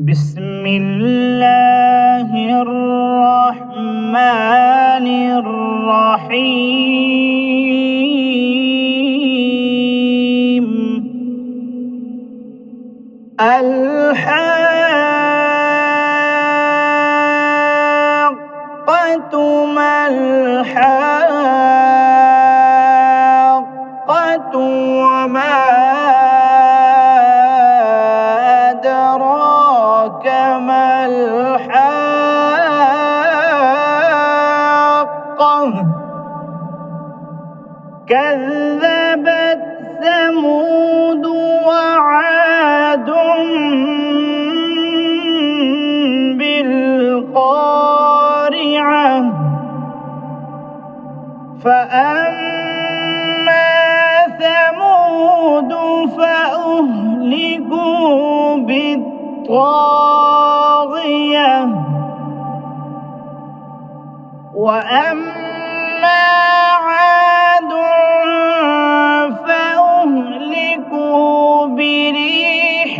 بسم الله الرحمن الرحيم. الحاقة ما الحاقة وما أدراك ما الحاقة. كذبت ثمود وعاد بالقارعة. فأما ثمود فأهلكوا بالطاغية. وأما عاد فأهلكوا بريح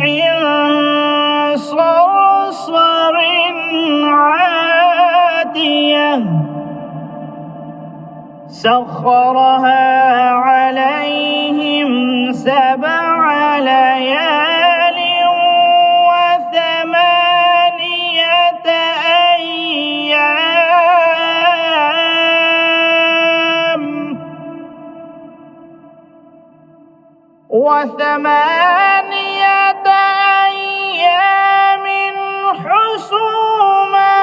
صرصر عاتية سخرها عليهم 7 ليال و8 أيام حسوما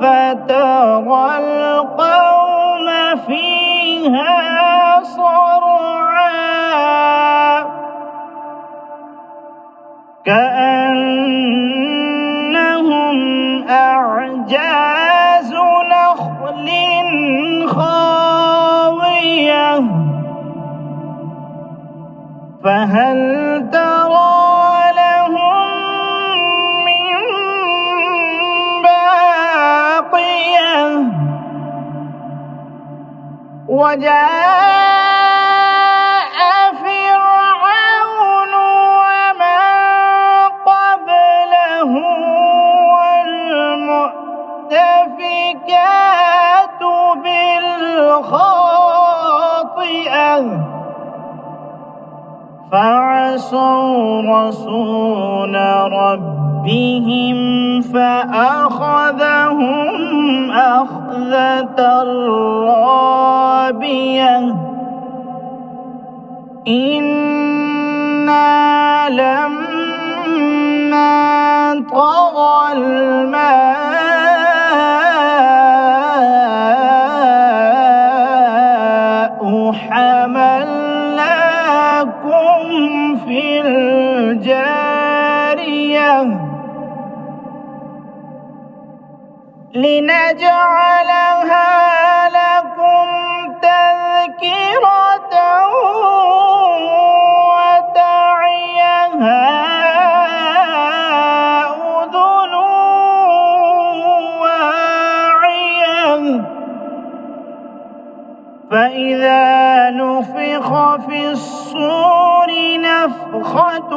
فترى القوم فيها صرعى كأنهم أعجاز نخل خاوية. فهل ترى لهم من باقية. وجاء فرعون ومن قبله والمؤتفكات بالخاطئة فعصوا رسول ربهم فأخذهم أخذة رابية. إنا لما طغى الماء حملناكم في الجارية لنجعلها لكم تذكرة وتعيها أذن واعية. فإذا نفخ في الصور نفخة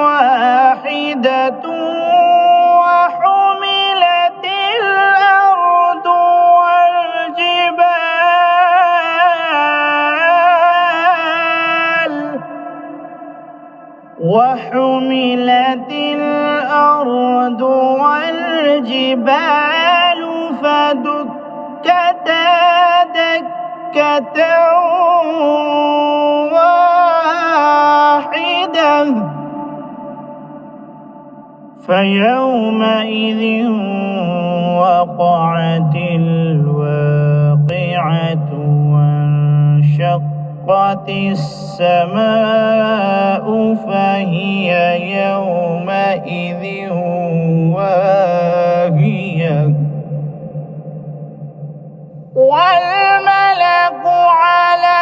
واحدة وحملت الأرض والجبال فدكتا دكة واحدة. فيومئذ وقعت الواقعة وانشقت السماء فهي يومئذ واهية. والملك على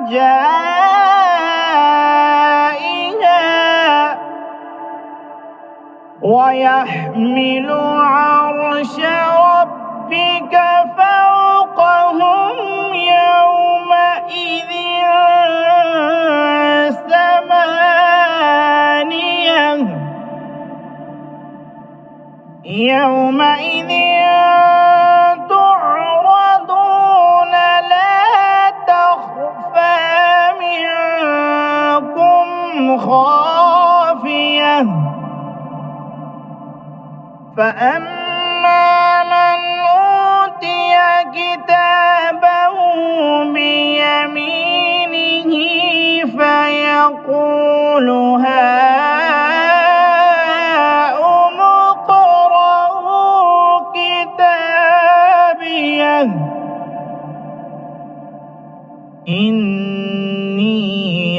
أرجائها ويحمل عرش ربك فوق فوقهم يومئذ ثمانية يومئذ تعرضون لا تخفى منكم خافية فأما من أوتي كتابه بيمينه فيقول هاؤم اقرءوا كتابيه إني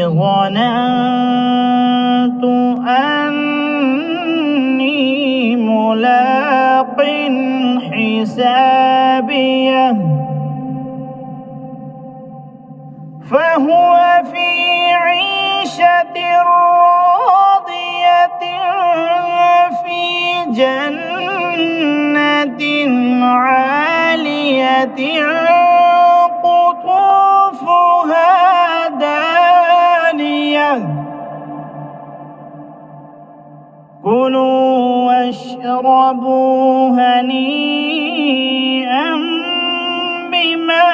ظننت أني ملاق حسابيه فهو في عيشة راضية في جنة عالية قطوفها دانية كلوا واشربوا هنيئا بما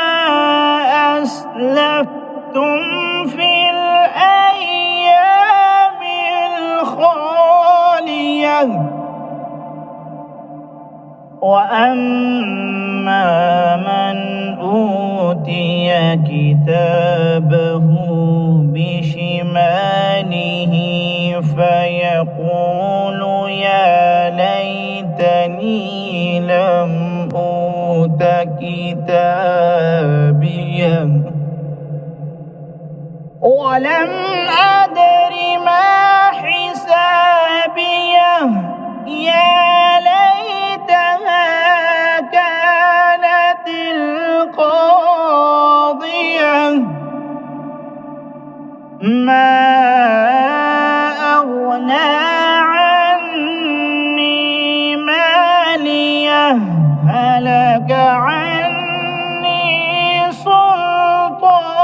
أسلفتم في الأيام الخالية وأما من أوتي كتابه بشماله فيقول يا ليتني لم أوت كتابيه ولم أدر ما حسابيه يا ليتها كانت القاضية ما أغنى عني ماليه هلك عني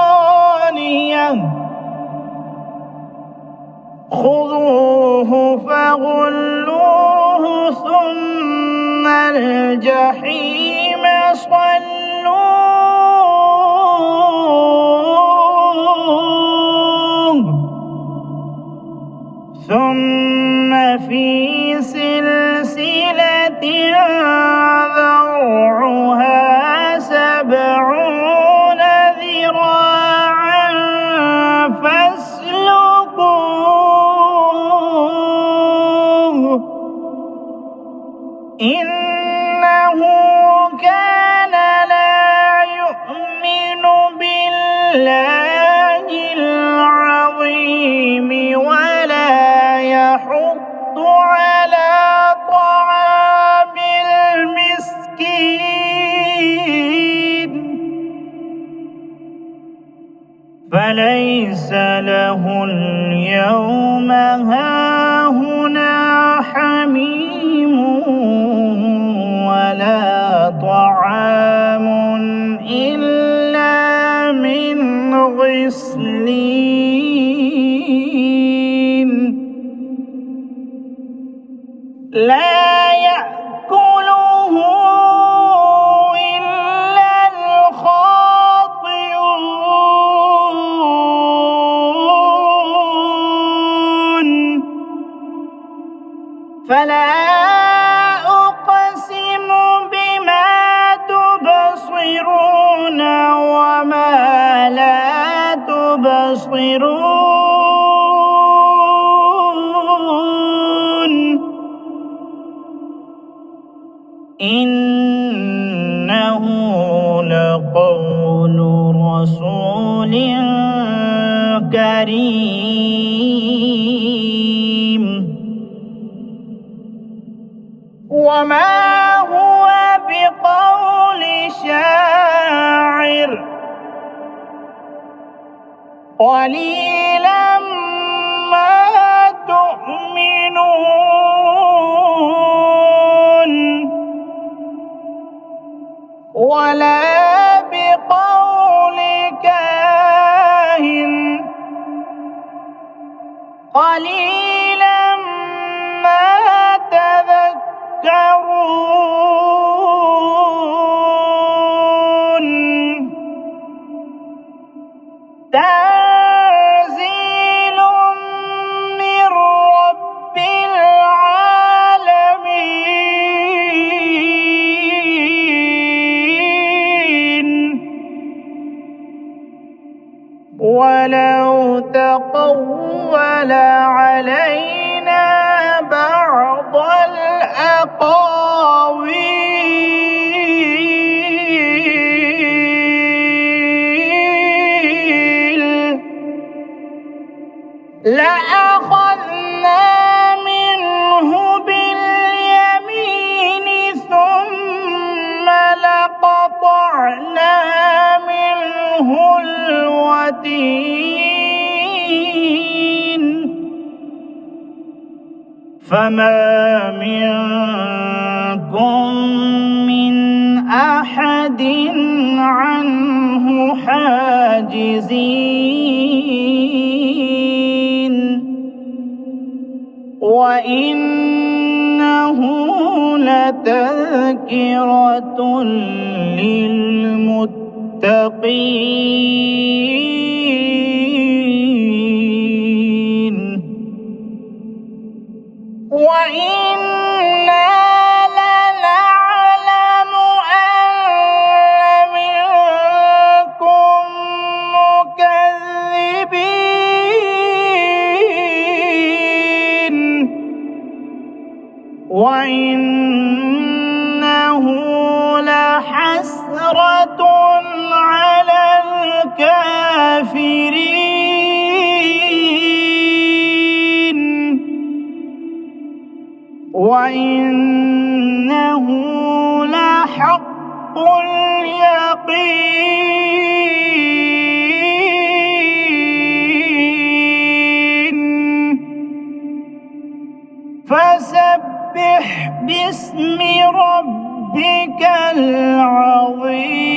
سلطانيه خذوه فغلوه ثم الجحيم صلوه ثم في سلسلة ذرعها 70 ذراعا فاسلكوه إنه كان لا يؤمن بالله العظيم ولا يحض على طعام المسكين فليس له اليوم هاهنا حميم ولا طعام إلا من غسلين لا يأكله إلا الخاطئون فلا أقسم بما تبصرون وما لا تبصرون إنه لقول رسول كريم وما هو بقول شاعر قليلا ما تؤمنون ولا قليلا ما تذكرون تنزيل من رب العالمين ولو تقول علينا بعض الأقاويل لأخذنا منه باليمين ثم لقطعنا منه الوتين فما منكم من أحد عنه حاجزين وإنه لتذكرة للمتقين وإنا لنعلم أن منكم مكذبين وإنه لحسرة على الكافرين وإنه لحق اليقين فسبح باسم ربك العظيم